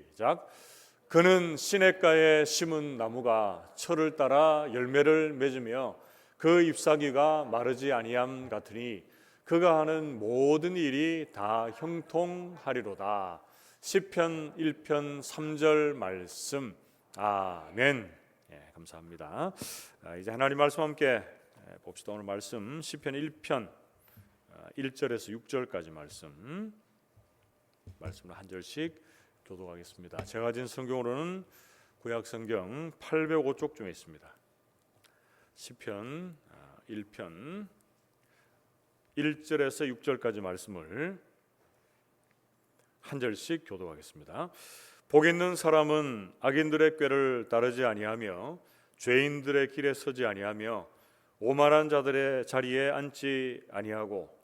시작. 그는 시냇가에 심은 나무가 철을 따라 열매를 맺으며 그 잎사귀가 마르지 아니함 같으니 그가 하는 모든 일이 다 형통하리로다. 시편 1편 3절 말씀. 아멘. 감사합니다. 이제 하나님 말씀 함께 봅시다. 오늘 말씀 시편 1편 1절에서 6절까지 말씀을 한 절씩 교독하겠습니다. 제가 가진 성경으로는 구약 성경 805쪽 중에 있습니다. 시편 1편 1절에서 6절까지 말씀을 한 절씩 교독하겠습니다. 복 있는 사람은 악인들의 꾀를 따르지 아니하며 죄인들의 길에 서지 아니하며 오만한 자들의 자리에 앉지 아니하고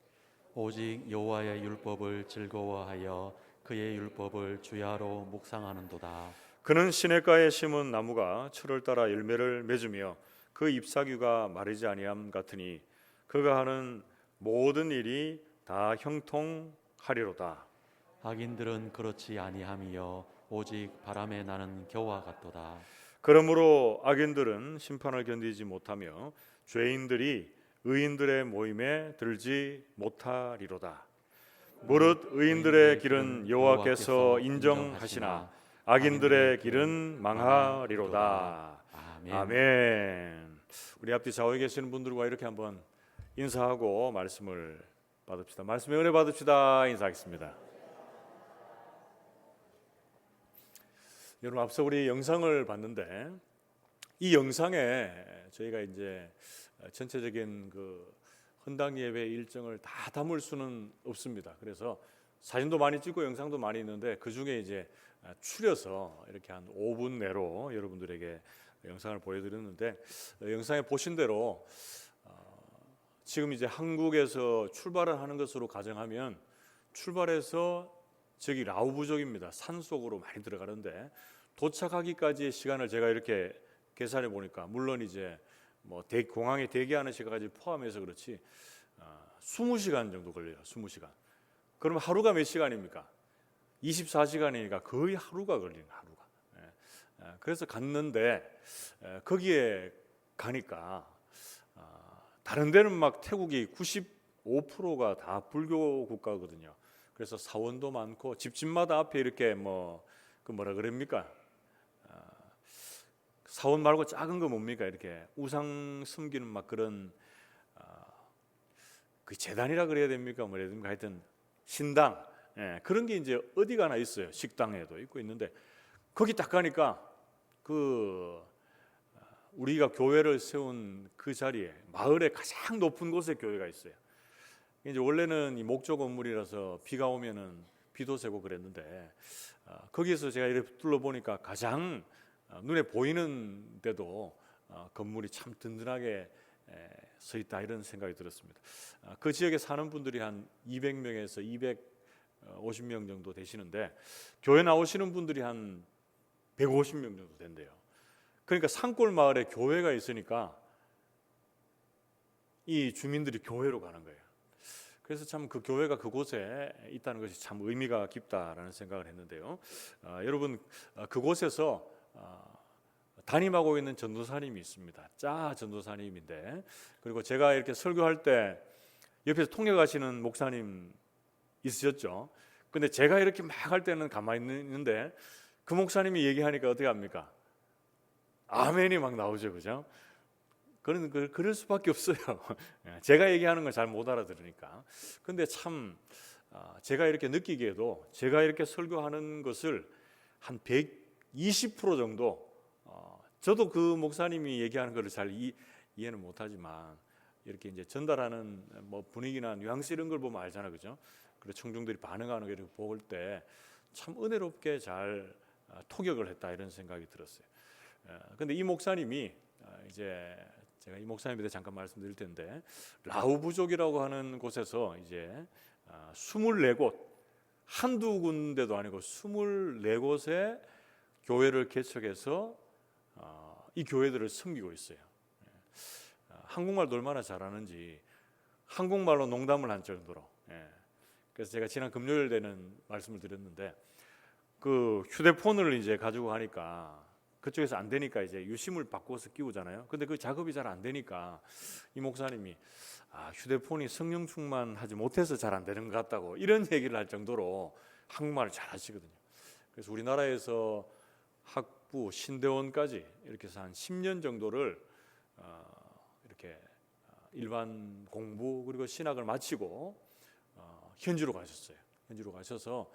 오직 여호와의 율법을 즐거워하여 그의 율법을 주야로 묵상하는도다. 그는 시냇가에 심은 나무가 철을 따라 열매를 맺으며 그 잎사귀가 마르지 아니함 같으니 그가 하는 모든 일이 다 형통하리로다. 악인들은 그렇지 아니함이여 오직 바람에 나는 겨와 같도다. 그러므로 악인들은 심판을 견디지 못하며 죄인들이 의인들의 모임에 들지 못하리로다. 무릇 의인들의 길은 여호와께서 인정하시나 악인들의 길은 망하리로다. 아멘. 우리 앞뒤 좌우에 계시는 분들과 이렇게 한번 인사하고 말씀을 받읍시다. 말씀의 은혜 받읍시다. 인사하겠습니다. 여러분, 앞서 우리 영상을 봤는데 이 영상에 저희가 이제 전체적인 그 헌당 예배 일정을 다 담을 수는 없습니다. 그래서 사진도 많이 찍고 영상도 많이 있는데 그 중에 이제 추려서 이렇게 한 5분 내로 여러분들에게 영상을 보여드렸는데, 영상에 보신 대로 지금 이제 한국에서 출발을 하는 것으로 가정하면 출발해서 저기 라오 부족입니다. 산 속으로 많이 들어가는데 도착하기까지의 시간을 제가 이렇게 계산해 보니까, 물론 이제 뭐 공항에 대기하는 시간까지 포함해서 그렇지 20시간 정도 걸려요. 20시간. 그럼 하루가 몇 시간입니까? 24시간이니까 거의 하루가 걸리는, 하루가. 그래서 갔는데 거기에 가니까 다른 데는 막 태국이 95%가 다 불교 국가거든요. 그래서 사원도 많고 집집마다 앞에 이렇게 그 뭐라 그럽니까? 사원 말고 작은 거 뭡니까? 이렇게 우상 섬기는 막 그런 그 재단이라 그래야 됩니까? 뭐라 됩니까? 하여튼 신당, 그런 게 이제 어디 가나 있어요. 식당에도 있고 있는데 거기 딱 가니까 그 우리가 교회를 세운 그 자리에 마을의 가장 높은 곳에 교회가 있어요. 이제 원래는 이 목조 건물이라서 비가 오면은 비도 새고 그랬는데 거기에서 제가 이렇게 둘러보니까 가장 눈에 보이는데도 건물이 참 든든하게 서 있다, 이런 생각이 들었습니다. 그 지역에 사는 분들이 한 200명에서 250명 정도 되시는데 교회 나오시는 분들이 한 150명 정도 된대요. 그러니까 산골 마을에 교회가 있으니까 이 주민들이 교회로 가는 거예요. 그래서 참 그 교회가 그곳에 있다는 것이 참 의미가 깊다라는 생각을 했는데요. 여러분, 그곳에서 담임하고 있는 전도사님이 있습니다. 짜 전도사님인데, 그리고 제가 이렇게 설교할 때 옆에서 통역하시는 목사님 있으셨죠. 근데 제가 이렇게 막 할 때는 가만히 있는데 그 목사님이 얘기하니까 어떻게 합니까? 아멘이 막 나오죠, 그죠? 그럴 수밖에 없어요. 제가 얘기하는 걸 잘 못 알아들으니까. 근데 참 제가 이렇게 느끼기에도 제가 이렇게 설교하는 것을 한 120% 정도, 저도 그 목사님이 얘기하는 것을 잘 이해는 못하지만 이렇게 이제 전달하는 뭐 분위기나 뉘앙스 이런 걸 보면 알잖아, 그죠? 그리고 청중들이 반응하는 걸 볼 때 참 은혜롭게 잘 통역을 했다, 이런 생각이 들었어요. 근데 이 목사님이 이제 제가 이 목사님에 대해 잠깐 말씀드릴 텐데, 라오 부족이라고 하는 곳에서 이제 24곳, 한두 군데도 아니고 24곳에 교회를 개척해서 이 교회들을 섬기고 있어요. 한국말도 얼마나 잘하는지 한국말로 농담을 한 정도로. 그래서 제가 지난 금요일 되는 말씀을 드렸는데 그 휴대폰을 이제 가지고 가니까 그쪽에서 안 되니까 이제 유심을 바꿔서 끼우잖아요. 근데 그 작업이 잘 안 되니까 이 목사님이 휴대폰이 성령 충만하지 못해서 잘 안 되는 것 같다고 이런 얘기를 할 정도로 한국말을 잘 하시거든요. 그래서 우리나라에서 학부, 신대원까지 이렇게 해서 한 10년 정도를 이렇게 일반 공부 그리고 신학을 마치고 현지로 가셨어요. 현지로 가셔서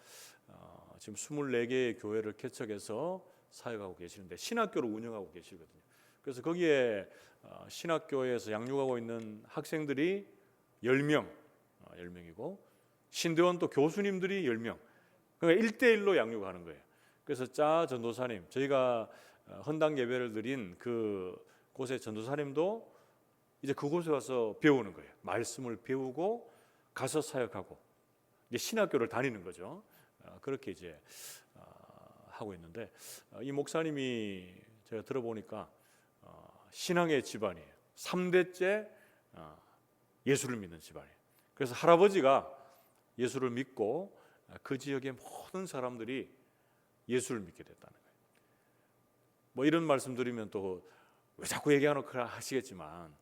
지금 24개의 교회를 개척해서 사역하고 계시는데 신학교를 운영하고 계시거든요. 그래서 거기에 신학교에서 양육하고 있는 학생들이 10명, 10명이고 신대원 또 교수님들이 10명. 그러니까 1대1로 양육하는 거예요. 그래서 짜 전도사님, 저희가 헌당 예배를 드린 그 곳의 전도사님도 이제 그곳에 와서 배우는 거예요. 말씀을 배우고 가서 사역하고 이제 신학교를 다니는 거죠. 그렇게 이제 하고 있는데 이 목사님이 제가 들어보니까 신앙의 집안이에요. 3대째 예수를 믿는 집안이에요. 그래서 할아버지가 예수를 믿고 그 지역의 모든 사람들이 예수를 믿게 됐다는 거예요. 뭐 이런 말씀 드리면 또 왜 자꾸 얘기하노 하시겠지만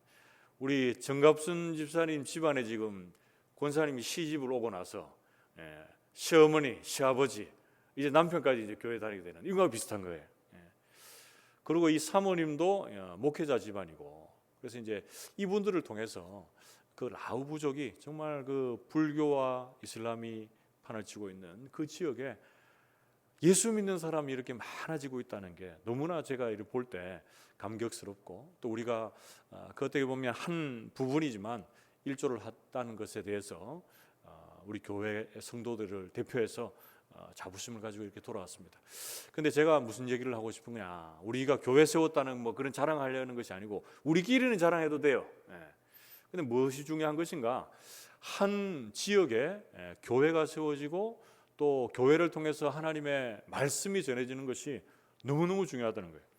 우리 정갑순 집사님 집안에 지금 권사님이 시집을 오고 나서 시어머니, 시아버지 이제 남편까지 이제 교회 다니게 되는 이거와 비슷한 거예요. 그리고 이 사모님도 목회자 집안이고 그래서 이제 이분들을 통해서 그 라우 부족이 정말 그 불교와 이슬람이 판을 치고 있는 그 지역에 예수 믿는 사람이 이렇게 많아지고 있다는 게 너무나 제가 이를 볼 때 감격스럽고 또 우리가 그 어떻게 보면 한 부분이지만 일조를 했다는 것에 대해서 우리 교회 성도들을 대표해서 자부심을 가지고 이렇게 돌아왔습니다. 근데 제가 무슨 얘기를 하고 싶은 거냐? 우리가 교회 세웠다는 뭐 그런 자랑하려는 것이 아니고 우리끼리는 자랑해도 돼요. 근데 무엇이 중요한 것인가? 한 지역에 교회가 세워지고 또 교회를 통해서 하나님의 말씀이 전해지는 것이 너무너무 중요하다는 거예요.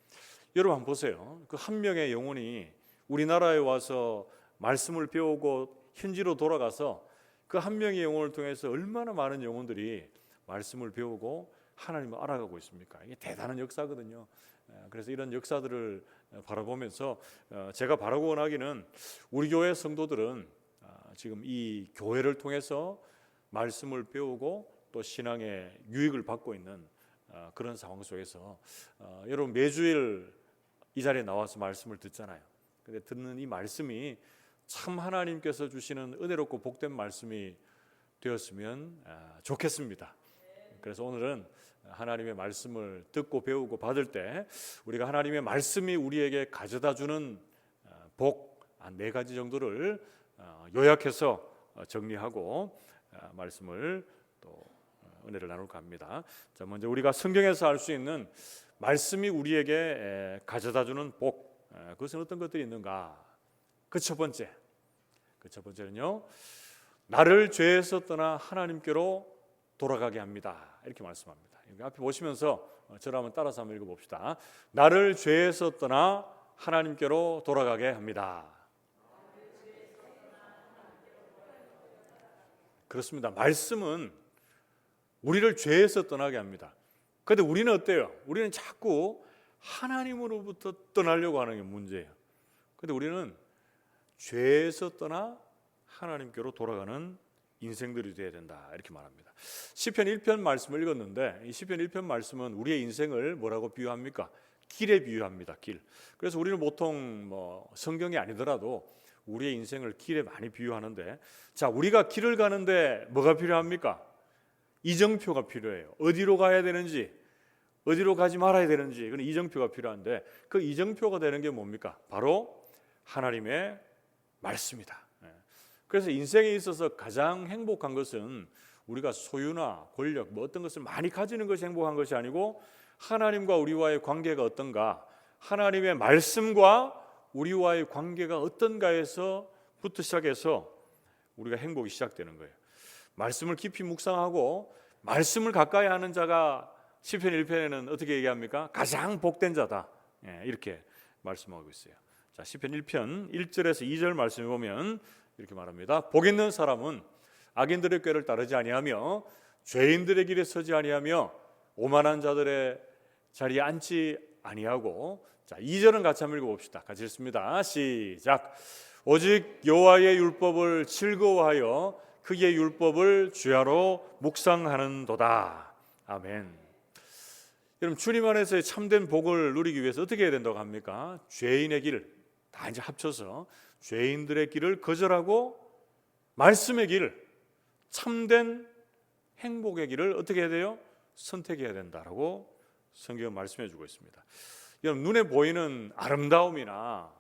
여러분 한번 보세요. 그 한 명의 영혼이 우리나라에 와서 말씀을 배우고 현지로 돌아가서 그 한 명의 영혼을 통해서 얼마나 많은 영혼들이 말씀을 배우고 하나님을 알아가고 있습니까? 이게 대단한 역사거든요. 그래서 이런 역사들을 바라보면서 제가 바라고 원하기는 우리 교회 성도들은 지금 이 교회를 통해서 말씀을 배우고 또 신앙의 유익을 받고 있는 그런 상황 속에서 여러분 매주일 이 자리에 나와서 말씀을 듣잖아요. 근데 듣는 이 말씀이 참 하나님께서 주시는 은혜롭고 복된 말씀이 되었으면 좋겠습니다. 그래서 오늘은 하나님의 말씀을 듣고 배우고 받을 때 우리가 하나님의 말씀이 우리에게 가져다주는 복 4가지 정도를 요약해서 정리하고 말씀을 또 은혜를 나눌까 합니다. 자, 먼저 우리가 성경에서 알 수 있는 말씀이 우리에게 가져다주는 복, 그것은 어떤 것들이 있는가? 그 첫 번째는요, 나를 죄에서 떠나 하나님께로 돌아가게 합니다. 이렇게 말씀합니다. 여기 앞에 보시면서 저를 한번 따라서 한번 읽어봅시다. 나를 죄에서 떠나 하나님께로 돌아가게 합니다. 그렇습니다. 말씀은 우리를 죄에서 떠나게 합니다. 그런데 우리는 어때요? 우리는 자꾸 하나님으로부터 떠나려고 하는 게 문제예요. 그런데 우리는 죄에서 떠나 하나님께로 돌아가는 인생들이 되어야 된다 이렇게 말합니다. 시편 1편 말씀을 읽었는데 이 시편 1편 말씀은 우리의 인생을 뭐라고 비유합니까? 길에 비유합니다. 길. 그래서 우리는 보통 뭐 성경이 아니더라도 우리의 인생을 길에 많이 비유하는데, 자, 우리가 길을 가는데 뭐가 필요합니까? 이정표가 필요해요. 어디로 가야 되는지, 어디로 가지 말아야 되는지 그런 이정표가 필요한데 그 이정표가 되는 게 뭡니까? 바로 하나님의 말씀이다. 그래서 인생에 있어서 가장 행복한 것은 우리가 소유나 권력 뭐 어떤 것을 많이 가지는 것이 행복한 것이 아니고 하나님과 우리와의 관계가 어떤가, 하나님의 말씀과 우리와의 관계가 어떤가에서부터 시작해서 우리가 행복이 시작되는 거예요. 말씀을 깊이 묵상하고 말씀을 가까이 하는 자가 시편 1편에는 어떻게 얘기합니까? 가장 복된 자다. 이렇게 말씀하고 있어요. 자, 시편 1편 1절에서 2절 말씀을 보면 이렇게 말합니다. 복 있는 사람은 악인들의 꾀를 따르지 아니하며 죄인들의 길에 서지 아니하며 오만한 자들의 자리에 앉지 아니하고. 자, 2절은 같이 한번 읽어봅시다. 같이 읽습니다. 시작. 오직 여호와의 율법을 즐거워하여 그의 율법을 주야로 묵상하는도다. 아멘. 여러분, 주님 안에서의 참된 복을 누리기 위해서 어떻게 해야 된다고 합니까? 죄인의 길 다 이제 합쳐서 죄인들의 길을 거절하고 말씀의 길, 참된 행복의 길을 어떻게 해야 돼요? 선택해야 된다라고 성경은 말씀해 주고 있습니다. 여러분, 눈에 보이는 아름다움이나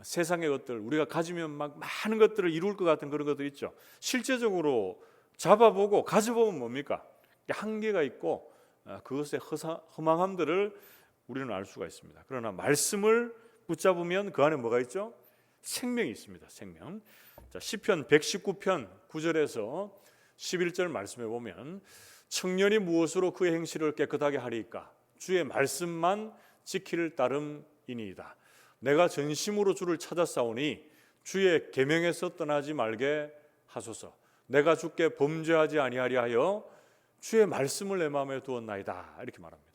세상의 것들, 우리가 가지면 막 많은 것들을 이룰 것 같은 그런 것들 있죠. 실제적으로 잡아보고 가져보면 뭡니까? 한계가 있고 그것의 허망함들을 우리는 알 수가 있습니다. 그러나 말씀을 붙잡으면 그 안에 뭐가 있죠? 생명이 있습니다. 생명. 자, 시편 119편 9절에서 11절 말씀해 보면 청년이 무엇으로 그의 행실을 깨끗하게 하리이까? 주의 말씀만 지킬 따름이니이다. 내가 전심으로 주를 찾았사오니 주의 계명에서 떠나지 말게 하소서. 내가 주께 범죄하지 아니하리 하여 주의 말씀을 내 마음에 두었나이다. 이렇게 말합니다.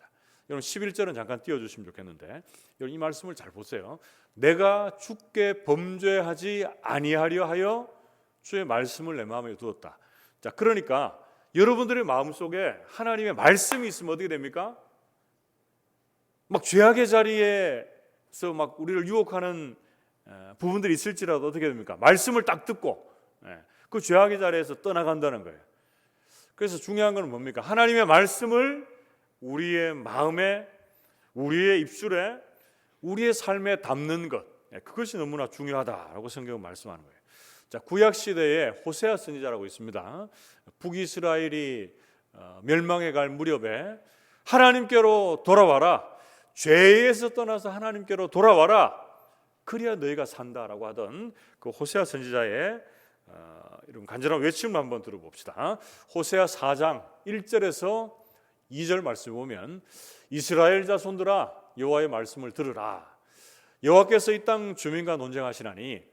여러분, 11절은 잠깐 띄워주시면 좋겠는데, 여러분 이 말씀을 잘 보세요. 내가 주께 범죄하지 아니하려 하여 주의 말씀을 내 마음에 두었다. 자, 그러니까 여러분들의 마음속에 하나님의 말씀이 있으면 어떻게 됩니까? 막 죄악의 자리에서 막 우리를 유혹하는 부분들이 있을지라도 어떻게 됩니까? 말씀을 딱 듣고 그 죄악의 자리에서 떠나간다는 거예요. 그래서 중요한 건 뭡니까? 하나님의 말씀을 우리의 마음에, 우리의 입술에, 우리의 삶에 담는 것, 그것이 너무나 중요하다라고 성경은 말씀하는 거예요. 자, 구약 시대에 호세아 선지자라고 있습니다. 북이스라엘이 멸망해 갈 무렵에 하나님께로 돌아와라, 죄에서 떠나서 하나님께로 돌아와라, 그래야 너희가 산다라고 하던 그 호세아 선지자의 이런 간절한 외침을 한번 들어봅시다. 호세아 4장 1절에서 2절 말씀을 보면 이스라엘 자손들아 여호와의 말씀을 들으라. 여호와께서 이 땅 주민과 논쟁하시나니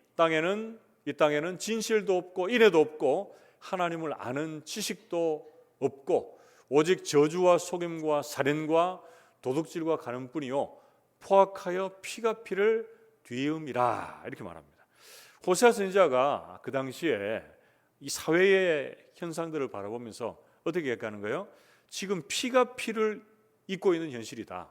이 땅에는 진실도 없고 인애도 없고 하나님을 아는 지식도 없고 오직 저주와 속임과 살인과 도둑질과 가늠뿐이요 포악하여 피가 피를 뒤음이라. 이렇게 말합니다. 호세아 선지자가 그 당시에 이 사회의 현상들을 바라보면서 어떻게 얘기하는 거예요? 지금 피가 피를 잇고 있는 현실이다.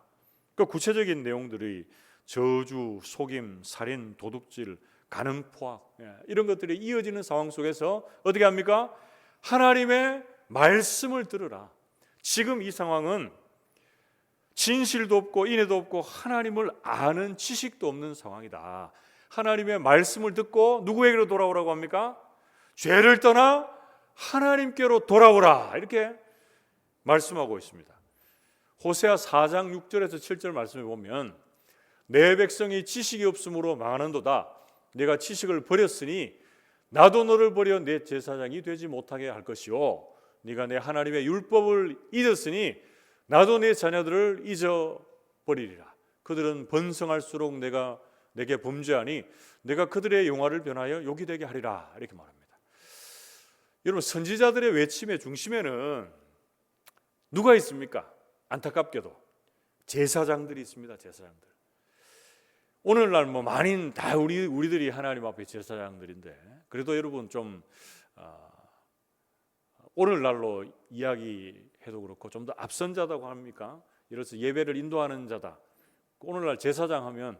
그 구체적인 내용들이 저주, 속임, 살인, 도둑질, 가늠, 포악 이런 것들이 이어지는 상황 속에서 어떻게 합니까? 하나님의 말씀을 들으라. 지금 이 상황은 진실도 없고 인애도 없고 하나님을 아는 지식도 없는 상황이다. 하나님의 말씀을 듣고 누구에게로 돌아오라고 합니까? 죄를 떠나 하나님께로 돌아오라. 이렇게 말씀하고 있습니다. 호세아 4장 6절에서 7절 말씀을 보면 내 백성이 지식이 없으므로 망하는도다. 내가 지식을 버렸으니 나도 너를 버려 내 제사장이 되지 못하게 할 것이요 네가 내 하나님의 율법을 잊었으니 나도 내 자녀들을 잊어버리리라. 그들은 번성할수록 내가 내게 범죄하니 내가 그들의 영화를 변하여 욕이 되게 하리라. 이렇게 말합니다. 여러분, 선지자들의 외침의 중심에는 누가 있습니까? 안타깝게도 제사장들이 있습니다. 제사장들. 오늘날 뭐 많이 다 우리들이 하나님 앞에 제사장들인데 그래도 여러분 좀 오늘날로 이야기해도 그렇고 좀 더 앞선 자다고 합니까? 예를 들어서 예배를 인도하는 자다. 오늘날 제사장 하면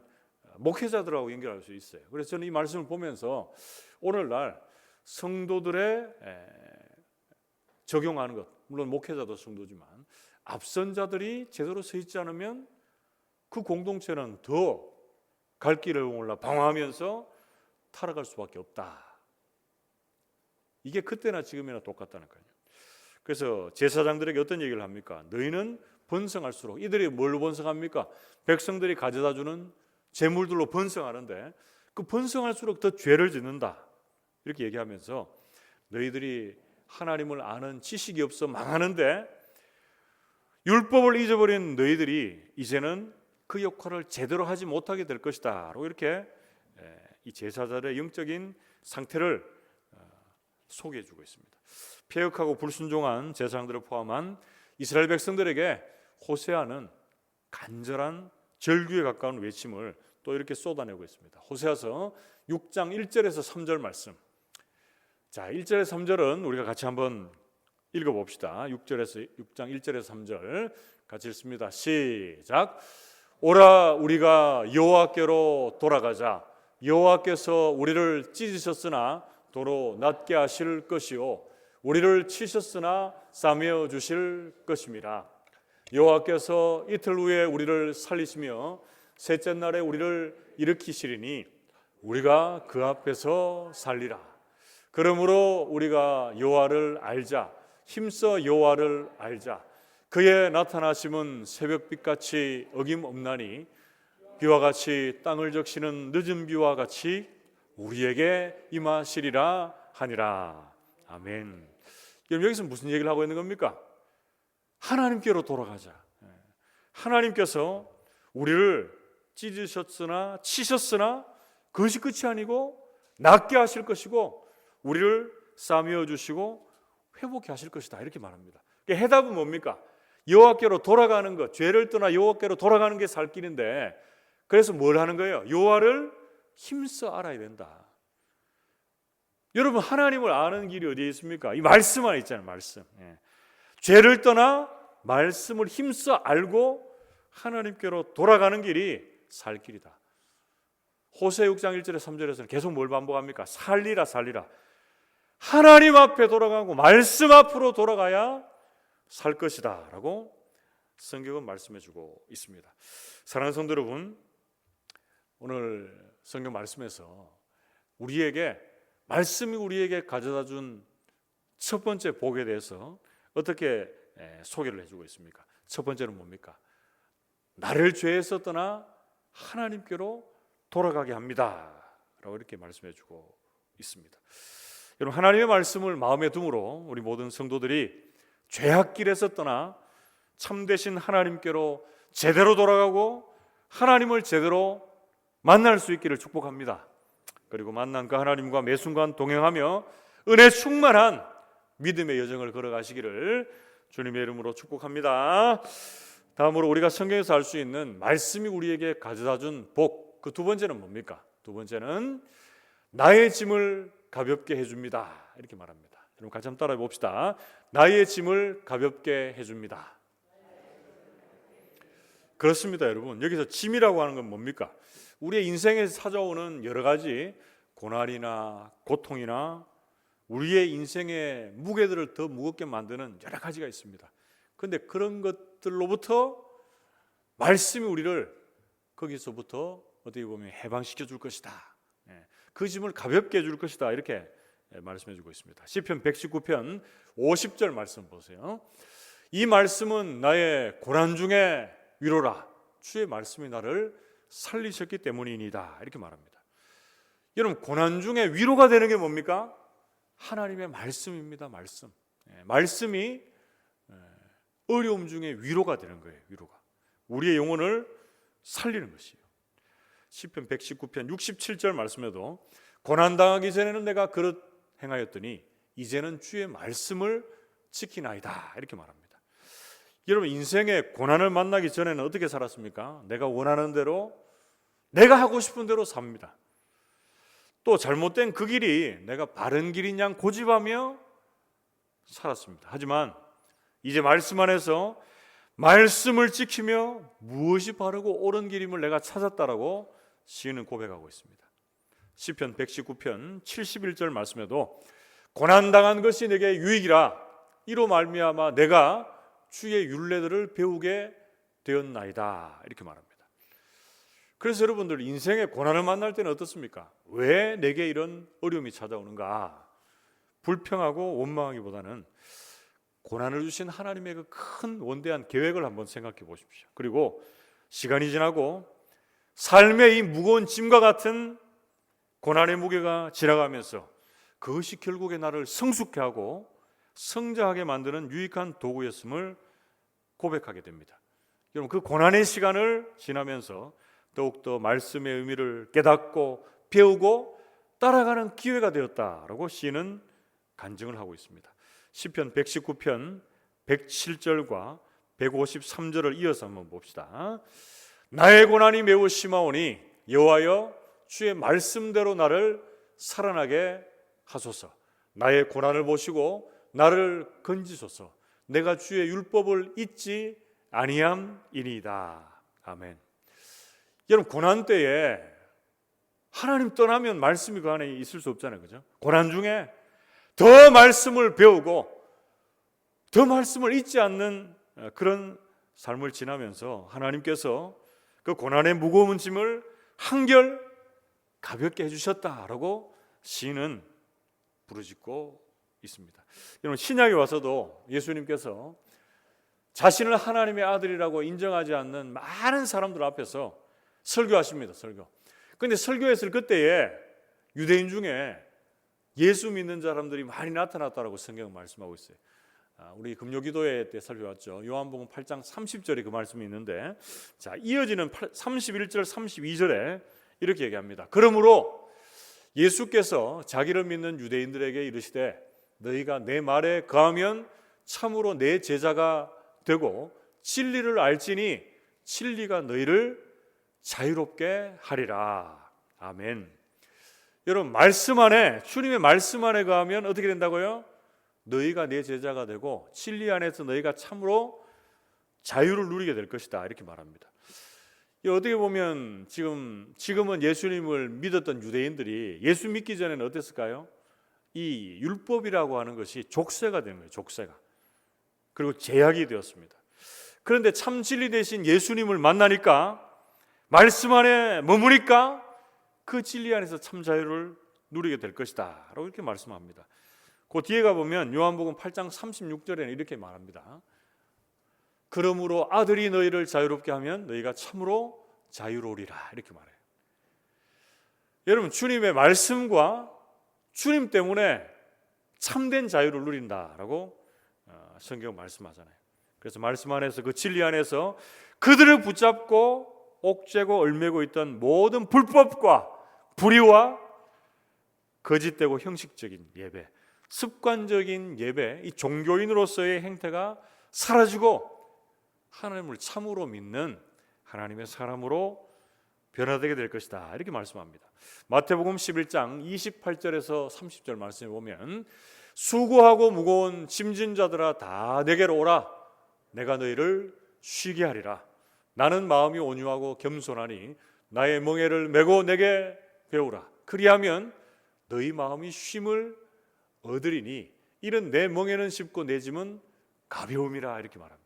목회자들하고 연결할 수 있어요. 그래서 저는 이 말씀을 보면서 오늘날 성도들의 적용하는 것, 물론 목회자도 성도지만 앞선 자들이 제대로 서 있지 않으면 그 공동체는 더 갈 길을 몰라 방황하면서 타락할 수밖에 없다. 이게 그때나 지금이나 똑같다니까요. 그래서 제사장들에게 어떤 얘기를 합니까? 너희는 번성할수록, 이들이 뭘로 번성합니까? 백성들이 가져다 주는 재물들로 번성하는데 그 번성할수록 더 죄를 짓는다. 이렇게 얘기하면서 너희들이 하나님을 아는 지식이 없어 망하는데 율법을 잊어버린 너희들이 이제는 그 역할을 제대로 하지 못하게 될 것이다. 이렇게 이 제사장의 영적인 상태를 소개해 주고 있습니다. 폐역하고 불순종한 제사장들을 포함한 이스라엘 백성들에게 호세아는 간절한 절규에 가까운 외침을 또 이렇게 쏟아내고 있습니다. 호세아서 6장 1절에서 3절 말씀. 자, 1절에서 3절은 우리가 같이 한번 읽어봅시다. 6장 1절에서 3절 같이 읽습니다. 시작. 오라 우리가 여호와께로 돌아가자. 여호와께서 우리를 찢으셨으나 도로 낫게 하실 것이요 우리를 치셨으나 싸매어 주실 것임이라. 여호와께서 이틀 후에 우리를 살리시며 셋째 날에 우리를 일으키시리니 우리가 그 앞에서 살리라. 그러므로 우리가 여호와를 알자. 힘써 여호와를 알자. 그의 나타나심은 새벽빛같이 어김없나니 비와 같이 땅을 적시는 늦은 비와 같이 우리에게 임하시리라 하니라. 아멘. 그럼 여기서 무슨 얘기를 하고 있는 겁니까? 하나님께로 돌아가자. 하나님께서 우리를 찢으셨으나 치셨으나 그것이 끝이 아니고 낫게 하실 것이고 우리를 싸매어 주시고 회복해 하실 것이다 이렇게 말합니다. 해답은 뭡니까? 여호와께로 돌아가는 것, 죄를 떠나 여호와께로 돌아가는 게 살 길인데 그래서 뭘 하는 거예요? 여호와를 힘써 알아야 된다. 여러분 하나님을 아는 길이 어디에 있습니까? 이 말씀 안에 있잖아요. 말씀. 죄를 떠나 말씀을 힘써 알고 하나님께로 돌아가는 길이 살 길이다. 호세 6장 1절에 3절에서는 계속 뭘 반복합니까? 살리라 살리라. 하나님 앞에 돌아가고 말씀 앞으로 돌아가야 살 것이다 라고 성경은 말씀해주고 있습니다. 사랑하는 성도 여러분, 오늘 성경 말씀에서 말씀이 우리에게 가져다 준 첫 번째 복에 대해서 어떻게 소개를 해주고 있습니까? 첫 번째는 뭡니까? 나를 죄에서 떠나 하나님께로 돌아가게 합니다 라고 이렇게 말씀해주고 있습니다. 여러분 하나님의 말씀을 마음에 둠으로 우리 모든 성도들이 죄악길에서 떠나 참되신 하나님께로 제대로 돌아가고 하나님을 제대로 만날 수 있기를 축복합니다. 그리고 만난 그 하나님과 매 순간 동행하며 은혜 충만한 믿음의 여정을 걸어가시기를 주님의 이름으로 축복합니다. 다음으로 우리가 성경에서 알 수 있는 말씀이 우리에게 가져다준 복, 그 두 번째는 뭡니까? 두 번째는 나의 짐을 가볍게 해줍니다 이렇게 말합니다. 여러분 같이 한번 따라해 봅시다. 나의 짐을 가볍게 해줍니다. 그렇습니다. 여러분 여기서 짐이라고 하는 건 뭡니까? 우리의 인생에서 찾아오는 여러 가지 고난이나 고통이나 우리의 인생의 무게들을 더 무겁게 만드는 여러 가지가 있습니다. 그런데 그런 것들로부터 말씀이 우리를 거기서부터 어떻게 보면 해방시켜 줄 것이다. 그 짐을 가볍게 해줄 것이다 이렇게 말씀해 주고 있습니다. 시편 119편 50절 말씀 보세요. 이 말씀은 나의 고난 중에 위로라. 주의 말씀이 나를 살리셨기 때문이니다 이렇게 말합니다. 여러분 고난 중에 위로가 되는 게 뭡니까? 하나님의 말씀입니다. 말씀이 어려움 중에 위로가 되는 거예요. 위로가 우리의 영혼을 살리는 것이에요. 시편 119편 67절 말씀에도 고난당하기 전에는 내가 그릇 행하였더니 이제는 주의 말씀을 지키나이다 이렇게 말합니다. 여러분 인생의 고난을 만나기 전에는 어떻게 살았습니까? 내가 원하는 대로 내가 하고 싶은 대로 삽니다. 또 잘못된 그 길이 내가 바른 길인 양 고집하며 살았습니다. 하지만 이제 말씀 안에서 말씀을 지키며 무엇이 바르고 옳은 길임을 내가 찾았다라고 시인은 고백하고 있습니다. 시편 119편 71절 말씀에도 고난당한 것이 내게 유익이라 이로 말미암아 내가 주의 율례들을 배우게 되었나이다 이렇게 말합니다. 그래서 여러분들 인생의 고난을 만날 때는 어떻습니까? 왜 내게 이런 어려움이 찾아오는가? 불평하고 원망하기보다는 고난을 주신 하나님의 그 큰 원대한 계획을 한번 생각해 보십시오. 그리고 시간이 지나고 삶의 이 무거운 짐과 같은 고난의 무게가 지나가면서 그것이 결국에 나를 성숙해 하고 성장하게 만드는 유익한 도구였음을 고백하게 됩니다. 여러분 그 고난의 시간을 지나면서 더욱더 말씀의 의미를 깨닫고 배우고 따라가는 기회가 되었다라고 시인은 간증을 하고 있습니다. 시편 119편 107절과 153절을 이어서 한번 봅시다. 나의 고난이 매우 심하오니 여호와여 주의 말씀대로 나를 살아나게 하소서. 나의 고난을 보시고 나를 건지소서. 내가 주의 율법을 잊지 아니함이니이다. 아멘. 여러분, 고난 때에 하나님 떠나면 말씀이 그 안에 있을 수 없잖아요, 그죠? 고난 중에 더 말씀을 배우고 더 말씀을 잊지 않는 그런 삶을 지나면서 하나님께서 그 고난의 무거운 짐을 한결 가볍게 해주셨다라고 시인은 부르짖고 있습니다. 여러분, 신약에 와서도 예수님께서 자신을 하나님의 아들이라고 인정하지 않는 많은 사람들 앞에서 설교하십니다. 그런데 설교했을 그때에 유대인 중에 예수 믿는 사람들이 많이 나타났다라고 성경은 말씀하고 있어요. 우리 금요기도회 때 살펴봤죠. 요한복음 8장 30절에 그 말씀이 있는데, 자, 이어지는 31절 32절에 이렇게 얘기합니다. 그러므로 예수께서 자기를 믿는 유대인들에게 이르시되 너희가 내 말에 거하면 참으로 내 제자가 되고 진리를 알지니 진리가 너희를 자유롭게 하리라. 아멘. 여러분, 말씀 안에, 주님의 말씀 안에 거하면 어떻게 된다고요? 너희가 내 제자가 되고 진리 안에서 너희가 참으로 자유를 누리게 될 것이다, 이렇게 말합니다. 어떻게 보면 지금은 예수님을 믿었던 유대인들이 예수 믿기 전에는 어땠을까요? 이 율법이라고 하는 것이 족쇄가 되는 거예요. 족쇄가. 그리고 제약이 되었습니다. 그런데 참 진리 대신 예수님을 만나니까, 말씀 안에 머무니까 그 진리 안에서 참 자유를 누리게 될 것이다 라고 이렇게 말씀합니다. 그 뒤에 가보면 요한복음 8장 36절에는 이렇게 말합니다. 그러므로 아들이 너희를 자유롭게 하면 너희가 참으로 자유로우리라, 이렇게 말해요. 여러분, 주님의 말씀과 주님 때문에 참된 자유를 누린다라고 성경 말씀하잖아요. 그래서 말씀 안에서, 그 진리 안에서 그들을 붙잡고 옥죄고 얽매고 있던 모든 불법과 불의와 거짓되고 형식적인 예배, 습관적인 예배, 이 종교인으로서의 행태가 사라지고 하나님을 참으로 믿는 하나님의 사람으로 변화되게 될 것이다, 이렇게 말씀합니다. 마태복음 11장 28절에서 30절 말씀에 보면 수고하고 무거운 짐진 자들아 다 내게로 오라. 내가 너희를 쉬게 하리라. 나는 마음이 온유하고 겸손하니 나의 멍에를 메고 내게 배우라. 그리하면 너희 마음이 쉼을 얻으리니 이는 내 멍에는 쉽고 내 짐은 가벼움이라, 이렇게 말합니다.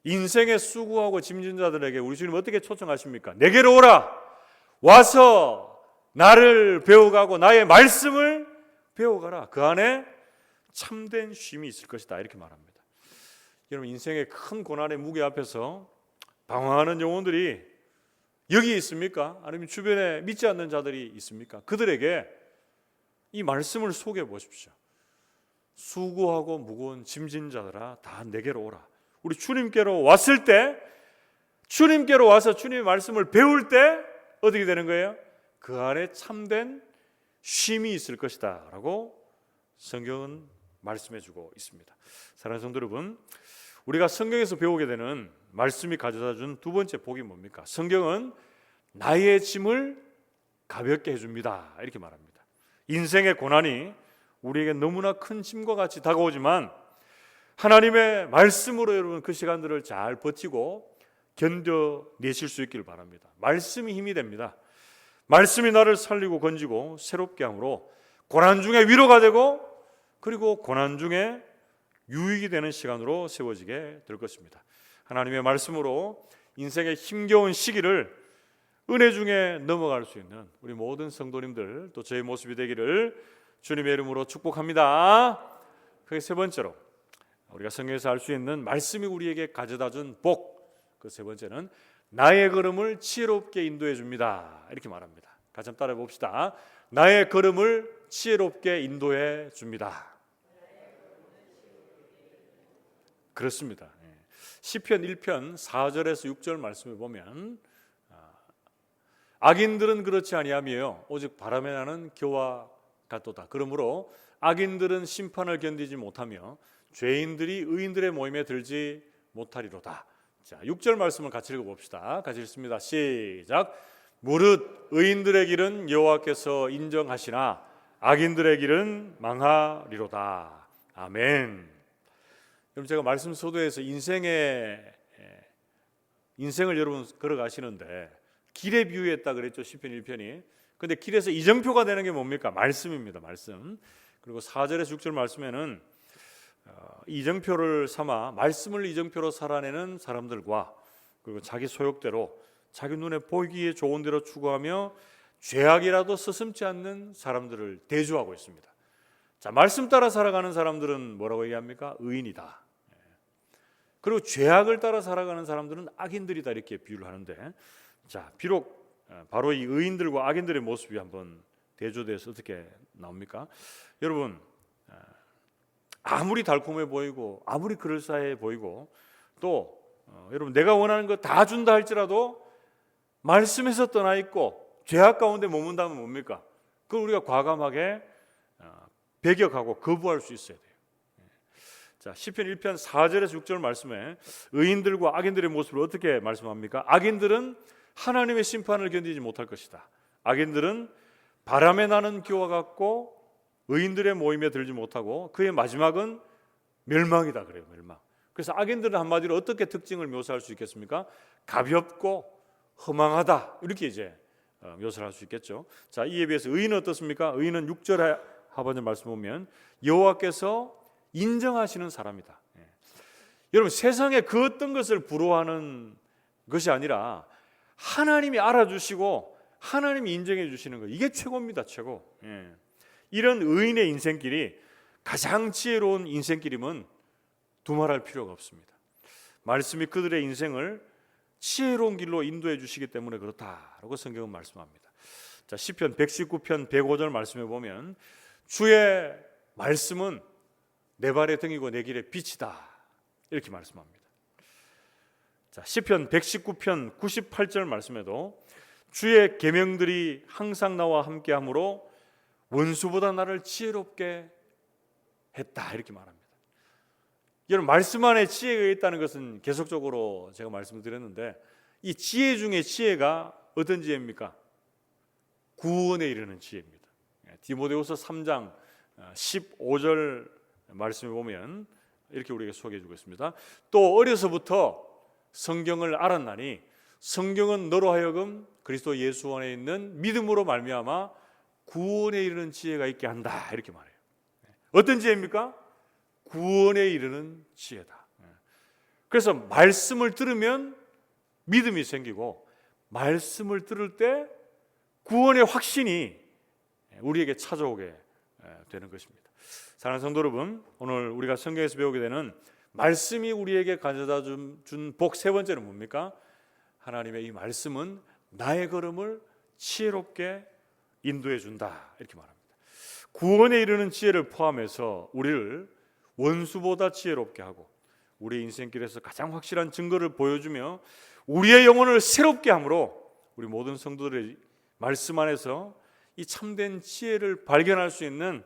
인생의 수고하고 짐진 자들에게 우리 주님 어떻게 초청하십니까? 내게로 오라. 와서 나를 배워가고 나의 말씀을 배워가라. 그 안에 참된 쉼이 있을 것이다, 이렇게 말합니다. 여러분, 인생의 큰 고난의 무게 앞에서 방황하는 영혼들이 여기 있습니까? 아니면 주변에 믿지 않는 자들이 있습니까? 그들에게 이 말씀을 소개해 보십시오. 수고하고 무거운 짐진 자들아 다 내게로 오라. 우리 주님께로 왔을 때, 주님께로 와서 주님의 말씀을 배울 때 어떻게 되는 거예요? 그 안에 참된 쉼이 있을 것이다 라고 성경은 말씀해 주고 있습니다. 사랑하는 성도 여러분, 우리가 성경에서 배우게 되는 말씀이 가져다 준 두 번째 복이 뭡니까? 성경은 나의 짐을 가볍게 해줍니다, 이렇게 말합니다. 인생의 고난이 우리에게 너무나 큰 짐과 같이 다가오지만 하나님의 말씀으로 여러분 그 시간들을 잘 버티고 견뎌내실 수 있기를 바랍니다. 말씀이 힘이 됩니다. 말씀이 나를 살리고 건지고 새롭게 함으로 고난 중에 위로가 되고, 그리고 고난 중에 유익이 되는 시간으로 세워지게 될 것입니다. 하나님의 말씀으로 인생의 힘겨운 시기를 은혜 중에 넘어갈 수 있는 우리 모든 성도님들, 또 저의 모습이 되기를 주님의 이름으로 축복합니다. 그게 세 번째로 우리가 성경에서 알 수 있는 말씀이 우리에게 가져다 준 복, 그 세 번째는 나의 걸음을 지혜롭게 인도해 줍니다, 이렇게 말합니다. 같이 한번 따라해 봅시다. 나의 걸음을 지혜롭게 인도해 줍니다. 그렇습니다. 시편 1편 4절에서 6절 말씀을 보면 악인들은 그렇지 아니하며 오직 바람에 나는 겨와 같도다. 그러므로 악인들은 심판을 견디지 못하며 죄인들이 의인들의 모임에 들지 못하리로다. 자, 6절 말씀을 같이 읽어봅시다. 같이 읽습니다. 시작. 무릇 의인들의 길은 여호와께서 인정하시나 악인들의 길은 망하리로다. 아멘. 여러분, 제가 말씀 소도에서 인생을 여러분 걸어가시는데 길에 비유했다 그랬죠. 시편 1편이. 근데 길에서 이정표가 되는 게 뭡니까? 말씀입니다. 말씀. 그리고 4절에서 6절 말씀에는 이정표를 삼아 말씀을 이정표로 살아내는 사람들과 그리고 자기 소욕대로 자기 눈에 보이기에 좋은 대로 추구하며 죄악이라도 서슴지 않는 사람들을 대조하고 있습니다. 자, 말씀 따라 살아가는 사람들은 뭐라고 얘기합니까? 의인이다. 그리고 죄악을 따라 살아가는 사람들은 악인들이다 이렇게 비유를 하는데, 자, 비록 바로 이 의인들과 악인들의 모습이 한번 대조돼서 어떻게 나옵니까? 여러분, 아무리 달콤해 보이고 아무리 그럴싸해 보이고 또 여러분 내가 원하는 거 다 준다 할지라도 말씀에서 떠나 있고 죄악 가운데 머문다면 뭡니까? 그걸 우리가 과감하게 배격하고 거부할 수 있어야 돼요. 자, 시편 1편 4절에서 6절 말씀에 의인들과 악인들의 모습을 어떻게 말씀합니까? 악인들은 하나님의 심판을 견디지 못할 것이다. 악인들은 바람에 나는 기와 같고 의인들의 모임에 들지 못하고 그의 마지막은 멸망이다 그래요. 멸망. 그래서 악인들은 한마디로 어떻게 특징을 묘사할 수 있겠습니까? 가볍고 허망하다 이렇게 이제 묘사를 할 수 있겠죠. 자, 이에 비해서 의인은 어떻습니까? 의인은 6절 하반절 말씀 보면 여호와께서 인정하시는 사람이다. 여러분, 세상에 그 어떤 것을 부러워하는 것이 아니라 하나님이 알아주시고 하나님이 인정해 주시는 거, 이게 최고입니다. 최고. 이런 의인의 인생길이 가장 지혜로운 인생길임은 두말할 필요가 없습니다. 말씀이 그들의 인생을 지혜로운 길로 인도해 주시기 때문에 그렇다라고 성경은 말씀합니다. 자, 시편 119편 105절 말씀에 보면 주의 말씀은 내 발의 등이고 내 길의 빛이다 이렇게 말씀합니다. 자, 시편 119편 98절 말씀에도 주의 계명들이 항상 나와 함께하므로 원수보다 나를 지혜롭게 했다 이렇게 말합니다. 여러분, 말씀 안에 지혜가 있다는 것은 계속적으로 제가 말씀을 드렸는데 이 지혜 중에 지혜가 어떤 지혜입니까? 구원에 이르는 지혜입니다. 디모데후서 3장 15절 말씀에 보면 이렇게 우리에게 소개해 주고 있습니다. 또 어려서부터 성경을 알았나니 성경은 너로 하여금 그리스도 예수 안에 있는 믿음으로 말미암아 구원에 이르는 지혜가 있게 한다 이렇게 말해요. 어떤 지혜입니까? 구원에 이르는 지혜다. 그래서 말씀을 들으면 믿음이 생기고 말씀을 들을 때 구원의 확신이 우리에게 찾아오게 되는 것입니다. 사랑하는 성도 여러분, 오늘 우리가 성경에서 배우게 되는 말씀이 우리에게 가져다 준 복 세 번째는 뭡니까? 하나님의 이 말씀은 나의 걸음을 지혜롭게 인도해 준다 이렇게 말합니다. 구원에 이르는 지혜를 포함해서 우리를 원수보다 지혜롭게 하고 우리의 인생길에서 가장 확실한 증거를 보여주며 우리의 영혼을 새롭게 함으로 우리 모든 성도들의 말씀 안에서 이 참된 지혜를 발견할 수 있는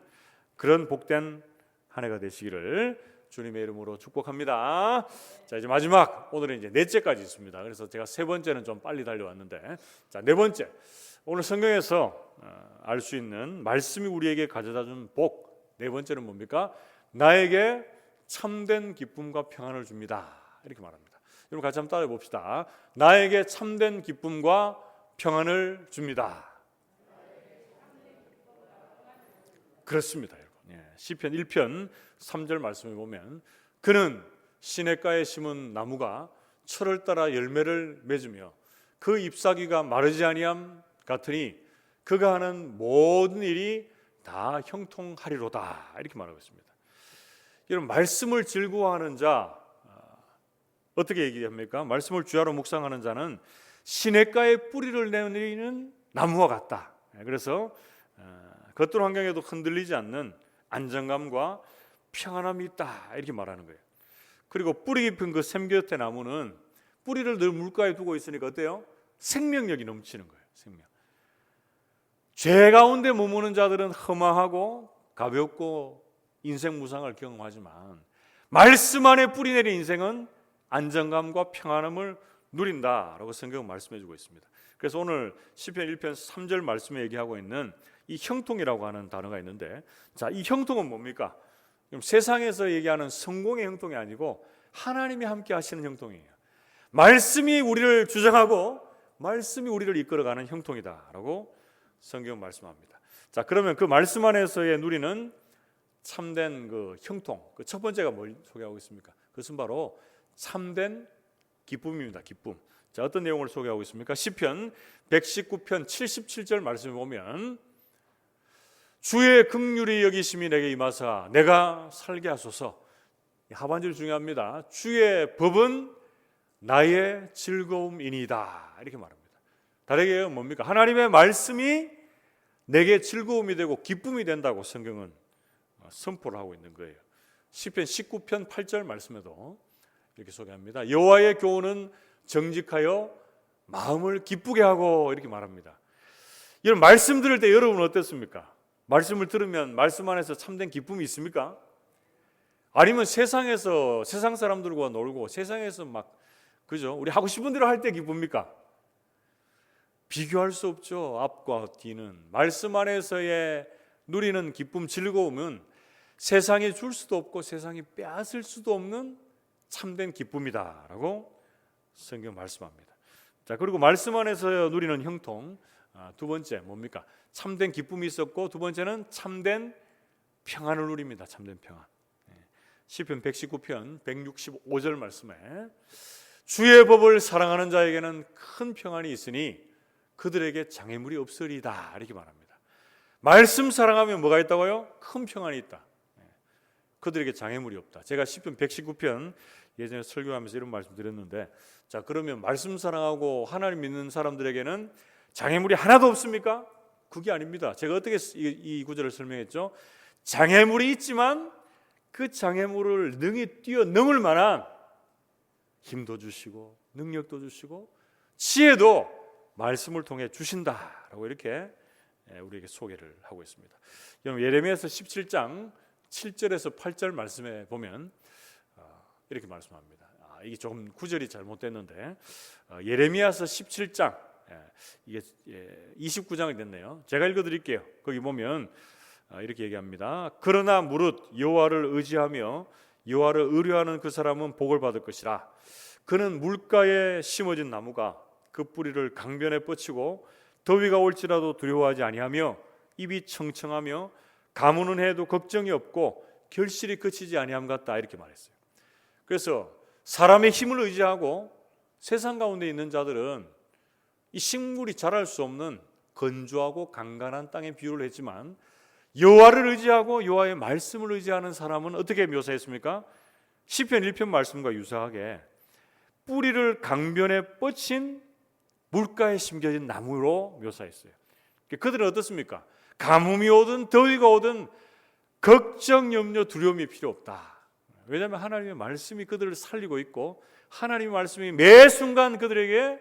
그런 복된 한 해가 되시기를 주님의 이름으로 축복합니다. 자, 이제 마지막, 오늘은 이제 넷째까지 있습니다. 그래서 제가 세 번째는 좀 빨리 달려왔는데, 자, 네 번째, 오늘 성경에서 알 수 있는 말씀이 우리에게 가져다 준 복, 네 번째는 뭡니까? 나에게 참된 기쁨과 평안을 줍니다. 이렇게 말합니다. 여러분 같이 한번 따라해 봅시다. 나에게 참된 기쁨과 평안을 줍니다. 그렇습니다. 시편 1편 3절 말씀에 보면 그는 시냇가에 심은 나무가 철을 따라 열매를 맺으며 그 잎사귀가 마르지 아니함 같으니 그가 하는 모든 일이 다 형통하리로다 이렇게 말하고 있습니다. 여러분, 말씀을 즐거워하는 자 어떻게 얘기합니까? 말씀을 주야로 묵상하는 자는 시냇가에 뿌리를 내리는 나무와 같다. 그래서 겉돌 환경에도 흔들리지 않는 안정감과 평안함이 있다 이렇게 말하는 거예요. 그리고 뿌리 깊은 그 샘곁의 나무는 뿌리를 늘 물가에 두고 있으니까 어때요? 생명력이 넘치는 거예요. 생명. 죄 가운데 머무는 자들은 험하고 가볍고 인생 무상을 경험하지만 말씀 안에 뿌리 내린 인생은 안정감과 평안함을 누린다라고 성경은 말씀해 주고 있습니다. 그래서 오늘 시편 1편 3절 말씀에 얘기하고 있는 이 형통이라고 하는 단어가 있는데, 자, 이 형통은 뭡니까? 세상에서 얘기하는 성공의 형통이 아니고 하나님이 함께 하시는 형통이에요. 말씀이 우리를 주장하고 말씀이 우리를 이끌어가는 형통이다라고 성경은 말씀합니다. 자, 그러면 그 말씀 안에서의 누리는 참된 그 형통, 그 첫 번째가 뭘 소개하고 있습니까? 그것은 바로 참된 기쁨입니다. 기쁨. 자, 어떤 내용을 소개하고 있습니까? 시편 119편 77절 말씀을 보면 주의 긍휼이 여기심이 내게 임하사 내가 살게 하소서. 하반절 중요합니다. 주의 법은 나의 즐거움이니이다. 이렇게 말합니다. 다르게 뭡니까? 하나님의 말씀이 내게 즐거움이 되고 기쁨이 된다고 성경은 선포를 하고 있는 거예요. 시편 19편 8절 말씀에도 이렇게 소개합니다. 여호와의 교훈은 정직하여 마음을 기쁘게 하고 이렇게 말합니다. 이런 말씀 들을 때 여러분은 어땠습니까? 말씀을 들으면 말씀 안에서 참된 기쁨이 있습니까? 아니면 세상에서 세상 사람들과 놀고 세상에서 막 그죠? 우리 하고 싶은 대로 할 때 기쁩니까? 비교할 수 없죠. 앞과 뒤는. 말씀 안에서의 누리는 기쁨, 즐거움은 세상이 줄 수도 없고 세상이 빼앗을 수도 없는 참된 기쁨이다라고 성경 말씀합니다. 자, 그리고 말씀 안에서 누리는 형통, 두 번째 뭡니까? 참된 기쁨이 있었고 두 번째는 참된 평안을 누립니다. 참된 평안. 시편 119편 165절 말씀에 주의 법을 사랑하는 자에게는 큰 평안이 있으니 그들에게 장애물이 없으리다 이렇게 말합니다. 말씀 사랑하면 뭐가 있다고요? 큰 평안이 있다. 그들에게 장애물이 없다. 제가 시편 119편 예전에 설교하면서 이런 말씀 드렸는데, 자, 그러면 말씀 사랑하고 하나님 믿는 사람들에게는 장애물이 하나도 없습니까? 그게 아닙니다. 제가 어떻게 이 구절을 설명했죠? 장애물이 있지만 그 장애물을 능히 뛰어넘을 만한 힘도 주시고 능력도 주시고 지혜도 말씀을 통해 주신다라고 이렇게 우리에게 소개를 하고 있습니다. 여러분, 예레미야서 17장 7절에서 8절 말씀에 보면 이렇게 말씀합니다. 이게 조금 구절이 잘못됐는데 예레미야서 17장 이게 29장이 됐네요. 제가 읽어드릴게요. 거기 보면 이렇게 얘기합니다. 그러나 무릇 여호와를 의지하며 여호와를 의뢰하는 그 사람은 복을 받을 것이라. 그는 물가에 심어진 나무가 그 뿌리를 강변에 뻗치고 더위가 올지라도 두려워하지 아니하며 입이 청청하며 가무는 해도 걱정이 없고 결실이 그치지 아니함 같다 이렇게 말했어요. 그래서 사람의 힘을 의지하고 세상 가운데 있는 자들은 이 식물이 자랄 수 없는 건조하고 간간한 땅에 비유를 했지만 여호와를 의지하고 여호와의 말씀을 의지하는 사람은 어떻게 묘사했습니까? 시편 1편 말씀과 유사하게 뿌리를 강변에 뻗친 물가에 심겨진 나무로 묘사했어요. 그들은 어떻습니까? 가뭄이 오든 더위가 오든 걱정, 염려, 두려움이 필요 없다. 왜냐하면 하나님의 말씀이 그들을 살리고 있고 하나님의 말씀이 매 순간 그들에게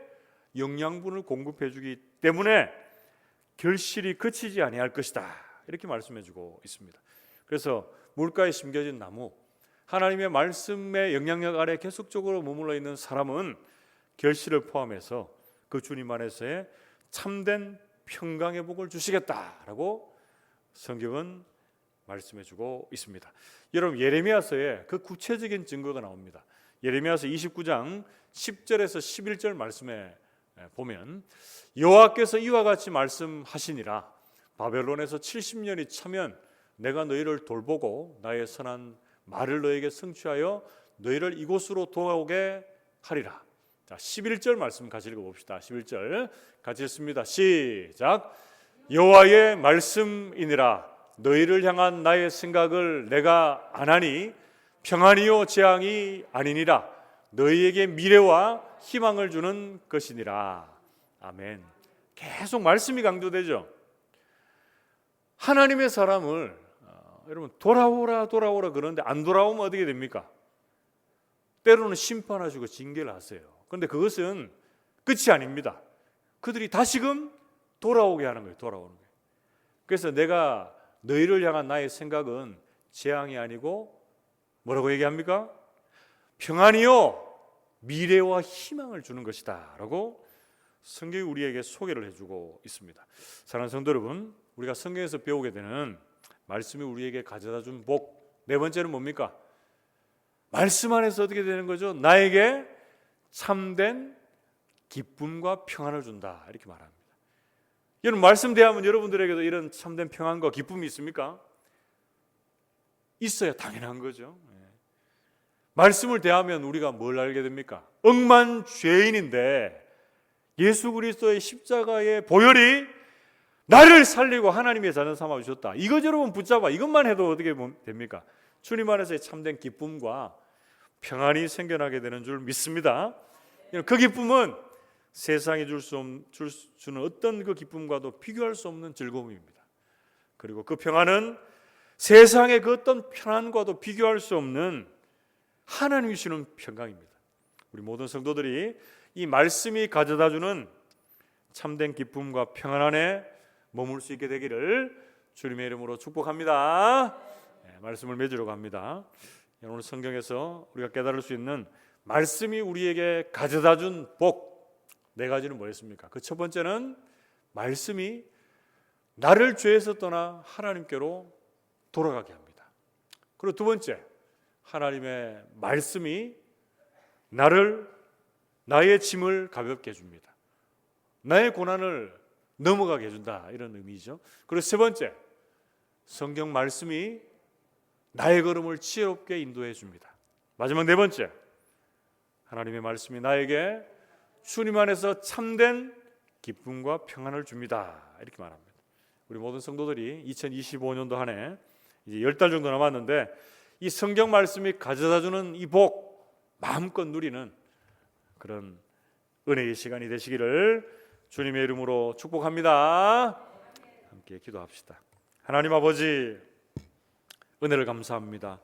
영양분을 공급해 주기 때문에 결실이 그치지 아니할 것이다. 이렇게 말씀해 주고 있습니다. 그래서 물가에 심겨진 나무, 하나님의 말씀의 영향력 아래 계속적으로 머물러 있는 사람은 결실을 포함해서 그 주님 안에서의 참된 평강의 복을 주시겠다라고 성경은 말씀해 주고 있습니다. 여러분, 예레미야서에 그 구체적인 증거가 나옵니다. 예레미야서 29장 10절에서 11절 말씀에 보면 여호와께서 이와 같이 말씀하시니라. 바벨론에서 70년이 차면 내가 너희를 돌보고 나의 선한 말을 너에게 성취하여 너희를 이곳으로 돌아오게 하리라. 자, 11절 말씀 같이 읽어봅시다. 11절 같이 읽습니다. 시작. 여호와의 말씀이니라. 너희를 향한 나의 생각을 내가 아나니 평안이요 재앙이 아니니라. 너희에게 미래와 희망을 주는 것이니라. 아멘. 계속 말씀이 강조되죠. 하나님의 사람을 여러분 돌아오라 그러는데 안 돌아오면 어떻게 됩니까? 때로는 심판하시고 징계를 하세요. 그런데 그것은 끝이 아닙니다. 그들이 다시금 돌아오게 하는 거예요. 돌아오는 거예요. 그래서 내가 너희를 향한 나의 생각은 재앙이 아니고 뭐라고 얘기합니까? 평안이요 미래와 희망을 주는 것이다 라고 성경이 우리에게 소개를 해주고 있습니다. 사랑하는 성도 여러분, 우리가 성경에서 배우게 되는 말씀이 우리에게 가져다 준 복, 네 번째는 뭡니까? 말씀 안에서 어떻게 되는 거죠? 나에게 참된 기쁨과 평안을 준다 이렇게 말합니다. 여러분, 말씀 대하면 여러분들에게도 이런 참된 평안과 기쁨이 있습니까? 있어야 당연한 거죠. 말씀을 대하면 우리가 뭘 알게 됩니까? 억만 죄인인데 예수 그리스도의 십자가의 보혈이 나를 살리고 하나님의 자녀 삼아 주셨다. 이것 여러분 붙잡아. 이것만 해도 어떻게 됩니까? 주님 안에서의 참된 기쁨과 평안이 생겨나게 되는 줄 믿습니다. 그 기쁨은 세상이 주는 어떤 그 기쁨과도 비교할 수 없는 즐거움입니다. 그리고 그 평안은 세상의 그 어떤 편안과도 비교할 수 없는 하나님이 주시는 평강입니다. 우리 모든 성도들이 이 말씀이 가져다주는 참된 기쁨과 평안 안에 머물 수 있게 되기를 주님의 이름으로 축복합니다. 말씀을 맺으러 갑니다. 오늘 성경에서 우리가 깨달을 수 있는 말씀이 우리에게 가져다준 복 네 가지는 뭐였습니까? 그 첫 번째는 말씀이 나를 죄에서 떠나 하나님께로 돌아가게 합니다. 그리고 두 번째, 하나님의 말씀이 나의 짐을 가볍게 해줍니다. 나의 고난을 넘어가게 해준다 이런 의미죠. 그리고 세 번째, 성경 말씀이 나의 걸음을 지혜롭게 인도해 줍니다. 마지막 네 번째, 하나님의 말씀이 나에게 주님 안에서 참된 기쁨과 평안을 줍니다 이렇게 말합니다. 우리 모든 성도들이 2025년도 한 해 이제 10달 정도 남았는데 이 성경 말씀이 가져다주는 이 복 마음껏 누리는 그런 은혜의 시간이 되시기를 주님의 이름으로 축복합니다. 함께 기도합시다. 하나님 아버지, 은혜를 감사합니다.